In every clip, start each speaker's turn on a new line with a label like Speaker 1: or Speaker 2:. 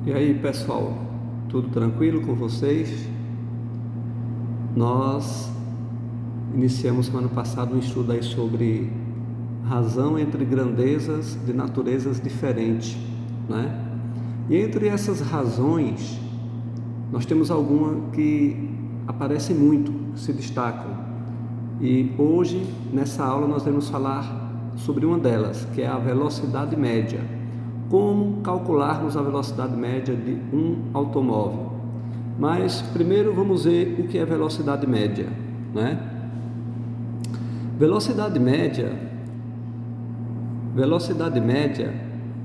Speaker 1: E aí, pessoal, tudo tranquilo com vocês? Nós iniciamos semana passada um estudo aí sobre razão entre grandezas de naturezas diferentes, né? E entre essas razões, nós temos algumas que aparecem muito, que se destacam. E hoje, nessa aula, nós vamos falar sobre uma delas, que é a velocidade média. Como calcularmos a velocidade média de um automóvel. Mas primeiro vamos ver o que é velocidade média, né? Velocidade média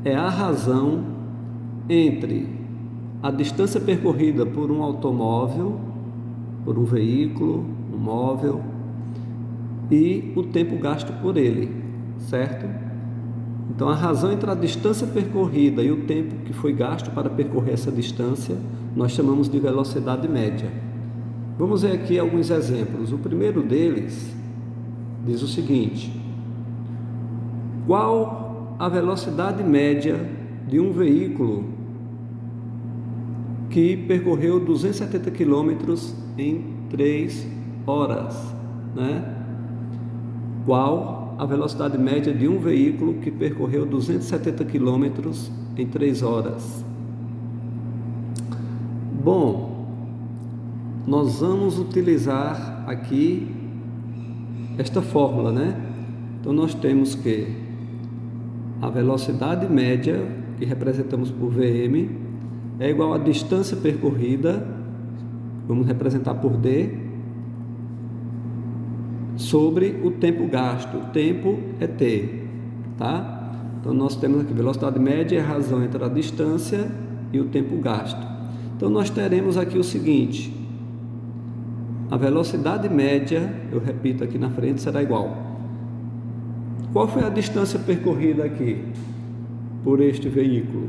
Speaker 1: é a razão entre a distância percorrida por um automóvel, por um veículo, um móvel, e o tempo gasto por ele, certo? Então, a razão entre a distância percorrida e o tempo que foi gasto para percorrer essa distância, nós chamamos de velocidade média. Vamos ver aqui alguns exemplos. O primeiro deles diz o seguinte: qual a velocidade média de um veículo que percorreu 270 km em 3 horas, né? Qual a velocidade média de um veículo que percorreu 270 km em 3 horas? Bom, nós vamos utilizar aqui esta fórmula, né? Então nós temos que a velocidade média, que representamos por Vm, é igual à distância percorrida, vamos representar por d, sobre o tempo gasto. O tempo é t, tá? Então nós temos aqui velocidade média é a razão entre a distância e o tempo gasto. Então nós teremos aqui o seguinte: a velocidade média, eu repito aqui na frente, será igual. Qual foi a distância percorrida aqui por este veículo?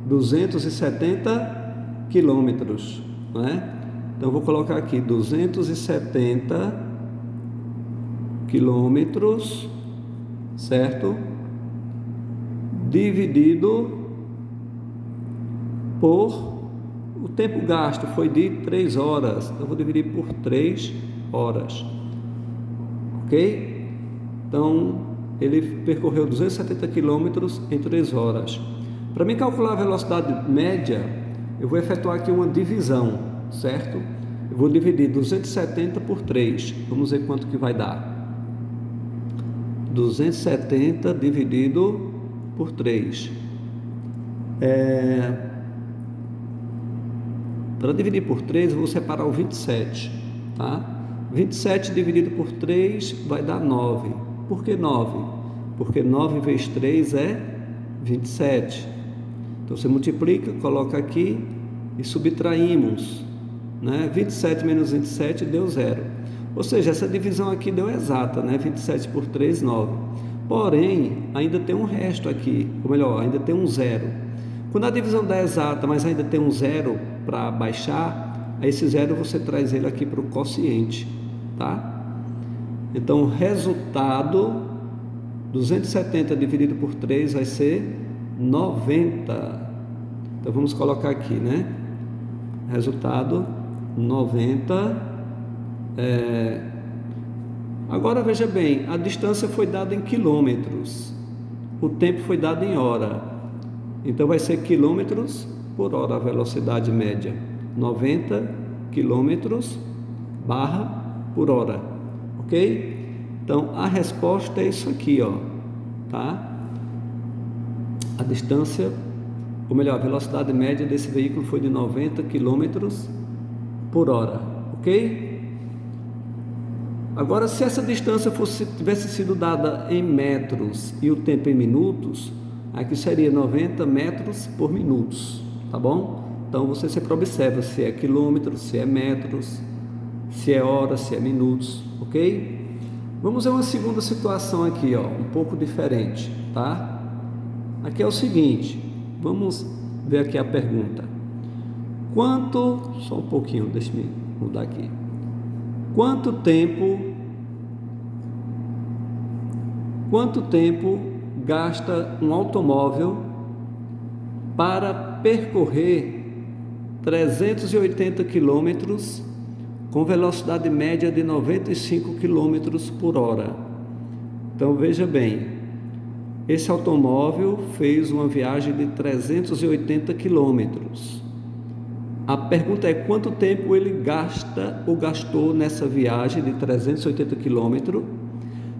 Speaker 1: 270 quilômetros, né? Então vou colocar aqui 270 quilômetros, certo? Dividido por o tempo gasto, foi de 3 horas. Então vou dividir por 3 horas, ok? Então ele percorreu 270 quilômetros em 3 horas. Para mim calcular a velocidade média, eu vou efetuar aqui uma divisão, certo? Eu vou dividir 270 por 3. Vamos ver quanto que vai dar. 270 dividido por 3. Para dividir por 3, eu vou separar o 27, tá? 27 dividido por 3 vai dar 9. Por que 9? Porque 9 vezes 3 é 27. Então você multiplica, coloca aqui e subtraímos, né? 27 menos 27 deu 0. Ou seja, essa divisão aqui deu exata, né? 27 por 3, 9. Porém, ainda tem um resto aqui, ou melhor, ainda tem um 0. Quando a divisão dá exata, mas ainda tem um 0 para baixar, esse 0 você traz ele aqui para o quociente, tá? Então, o resultado, 270 dividido por 3 vai ser 90. Então, vamos colocar aqui, né? Resultado, 90. Agora veja bem, a distância foi dada em quilômetros, o tempo foi dado em hora, então vai ser quilômetros por hora a velocidade média, 90 quilômetros barra por hora, ok? Então a resposta é isso aqui, ó, tá? A distância, ou melhor, a velocidade média desse veículo foi de 90 quilômetros por hora, ok? Agora, se essa distância tivesse sido dada em metros e o tempo em minutos, aqui seria 90 metros por minutos, tá bom? Então, você sempre observa se é quilômetros, se é metros, se é horas, se é minutos, ok? Vamos ver uma segunda situação aqui, ó, um pouco diferente, tá? Aqui é o seguinte, vamos ver aqui a pergunta. Só um pouquinho, deixa eu mudar aqui. Quanto tempo gasta um automóvel para percorrer 380 quilômetros com velocidade média de 95 quilômetros por hora. Então veja bem, esse automóvel fez uma viagem de 380 quilômetros. A pergunta é quanto tempo ele gasta ou gastou nessa viagem de 380 quilômetros,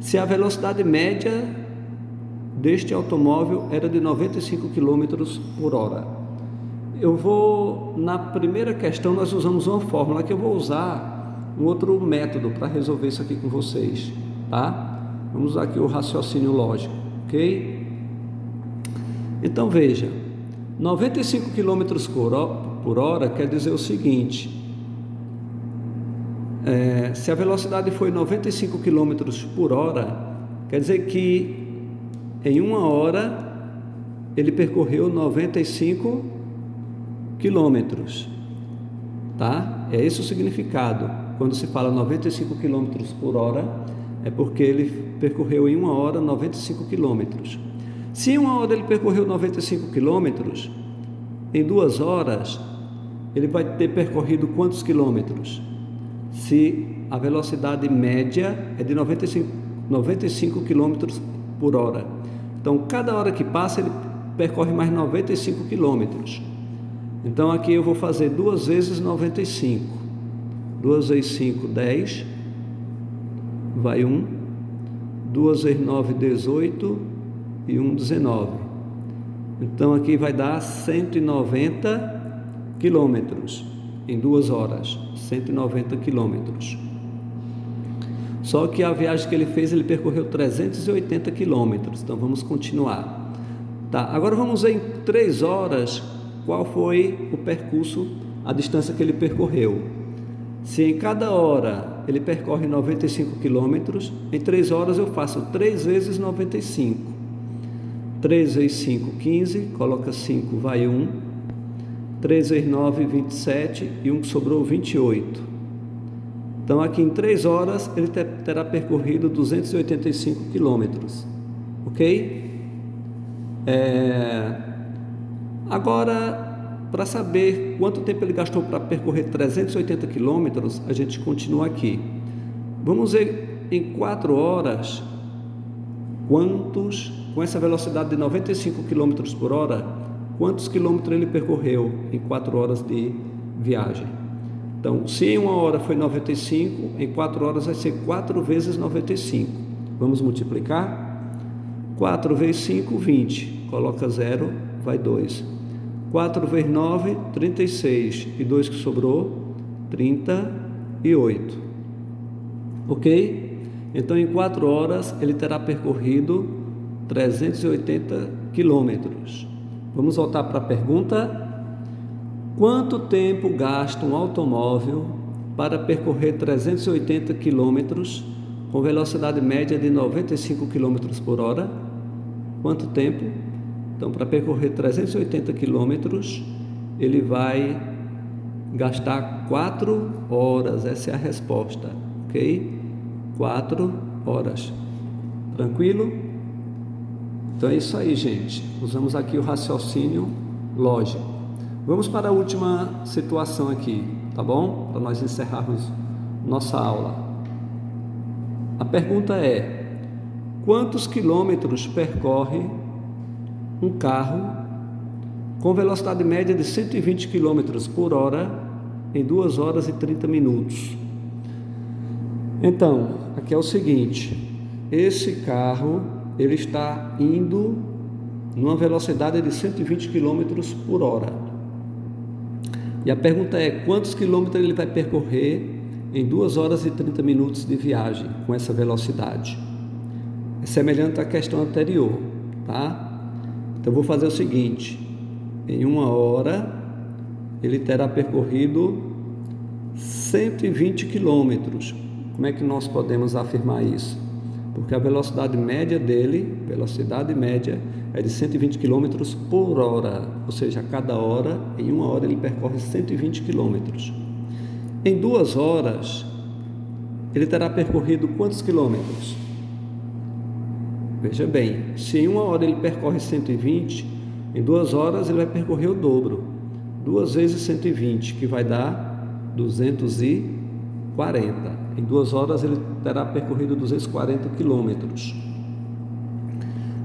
Speaker 1: se a velocidade média deste automóvel era de 95 quilômetros por hora. Na primeira questão nós usamos uma fórmula que eu vou usar um outro método para resolver isso aqui com vocês, tá? Vamos usar aqui o raciocínio lógico, ok? Então veja, 95 quilômetros por hora quer dizer o seguinte, se a velocidade foi 95 quilômetros por hora, quer dizer que em uma hora ele percorreu 95 quilômetros, tá? É esse o significado. Quando se fala 95 quilômetros por hora, é porque ele percorreu em uma hora 95 quilômetros. Se em uma hora ele percorreu 95 quilômetros, em 2 horas ele vai ter percorrido quantos quilômetros? Se a velocidade média é de 95 quilômetros por hora. Então, cada hora que passa, ele percorre mais 95 quilômetros. Então, aqui eu vou fazer 2 vezes 95. 2 vezes 5, 10. Vai 1. 2 vezes 9, 18. E 1, 19. Então, aqui vai dar 190 quilômetros em 2 horas. 190 quilômetros. Só que a viagem que ele fez, ele percorreu 380 quilômetros. Então, vamos continuar. Tá, agora vamos ver em 3 horas qual foi o percurso, a distância que ele percorreu. Se em cada hora ele percorre 95 quilômetros, em 3 horas eu faço 3 vezes 95. 3 vezes 5, 15, coloca 5, vai 1. 3 vezes 9, 27, e 1 que sobrou, 28. Então, aqui em 3 horas, ele terá percorrido 285 quilômetros, ok? Agora, para saber quanto tempo ele gastou para percorrer 380 quilômetros, a gente continua aqui. Vamos ver em 4 horas, com essa velocidade de 95 quilômetros por hora, quantos quilômetros ele percorreu em 4 horas de viagem. Então, se em 1 hora foi 95, em 4 horas vai ser 4 vezes 95. Vamos multiplicar? 4 vezes 5, 20. Coloca 0, vai 2. 4 vezes 9, 36. E 2 que sobrou, 38. Ok? Então, em 4 horas, ele terá percorrido 380 quilômetros. Vamos voltar para a pergunta. Quanto tempo gasta um automóvel para percorrer 380 quilômetros com velocidade média de 95 quilômetros por hora? Quanto tempo? Então, para percorrer 380 quilômetros, ele vai gastar 4 horas. Essa é a resposta, ok? 4 horas. Tranquilo? Então é isso aí, gente. Usamos aqui o raciocínio lógico. Vamos para a última situação aqui, tá bom? Para nós encerrarmos nossa aula. A pergunta é: quantos quilômetros percorre um carro com velocidade média de 120 km por hora em 2 horas e 30 minutos? Então, aqui é o seguinte: esse carro ele está indo numa velocidade de 120 km por hora. E a pergunta é: quantos quilômetros ele vai percorrer em 2 horas e 30 minutos de viagem com essa velocidade? É semelhante à questão anterior, tá? Então, vou fazer o seguinte: em 1 hora, ele terá percorrido 120 quilômetros. Como é que nós podemos afirmar isso? Porque a velocidade média dele, é de 120 km por hora, ou seja, a cada hora, em 1 hora ele percorre 120 km. Em 2 horas, ele terá percorrido quantos quilômetros? Veja bem, se em 1 hora ele percorre 120, Em 2 horas ele vai percorrer o dobro. 2 vezes 120, que vai dar 240. Em 2 horas ele terá percorrido 240 quilômetros.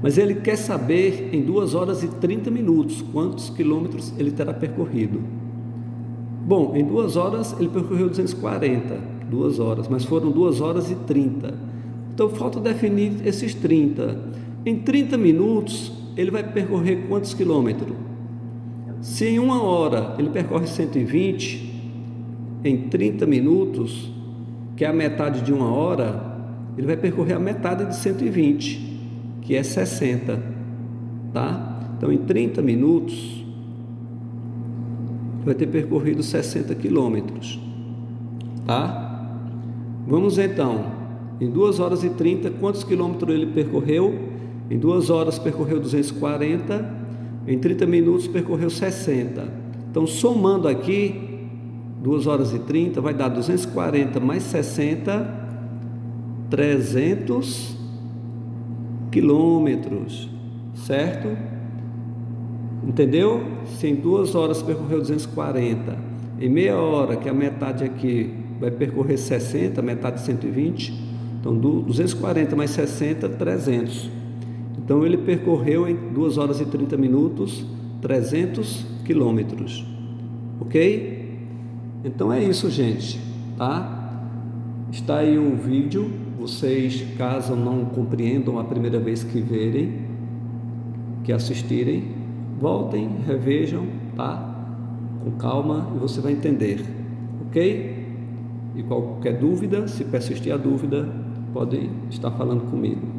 Speaker 1: Mas ele quer saber em 2 horas e 30 minutos quantos quilômetros ele terá percorrido. Bom, em 2 horas ele percorreu 240, 2 horas, mas foram 2 horas e 30. Então falta definir esses 30. Em 30 minutos ele vai percorrer quantos quilômetros? Se em 1 hora ele percorre 120, em 30 minutos, que é a metade de 1 hora, ele vai percorrer a metade de 120, que é 60, tá? Então em 30 minutos vai ter percorrido 60 quilômetros, tá? Vamos então, em 2 horas e 30, quantos quilômetros ele percorreu? Em 2 horas percorreu 240, em 30 minutos percorreu 60. Então somando aqui, 2 horas e 30 vai dar 240 mais 60, 300 quilômetros, certo? Entendeu? Se em 2 horas percorreu 240, em meia hora, que é a metade aqui, vai percorrer 60, metade de 120, então 240 mais 60, 300. Então ele percorreu em 2 horas e 30 minutos 300 quilômetros, ok? Então é isso, gente, tá? Está aí o vídeo. Vocês, caso não compreendam a primeira vez que verem, que assistirem, voltem, revejam, tá? Com calma e você vai entender, ok? E qualquer dúvida, se persistir a dúvida, pode estar falando comigo.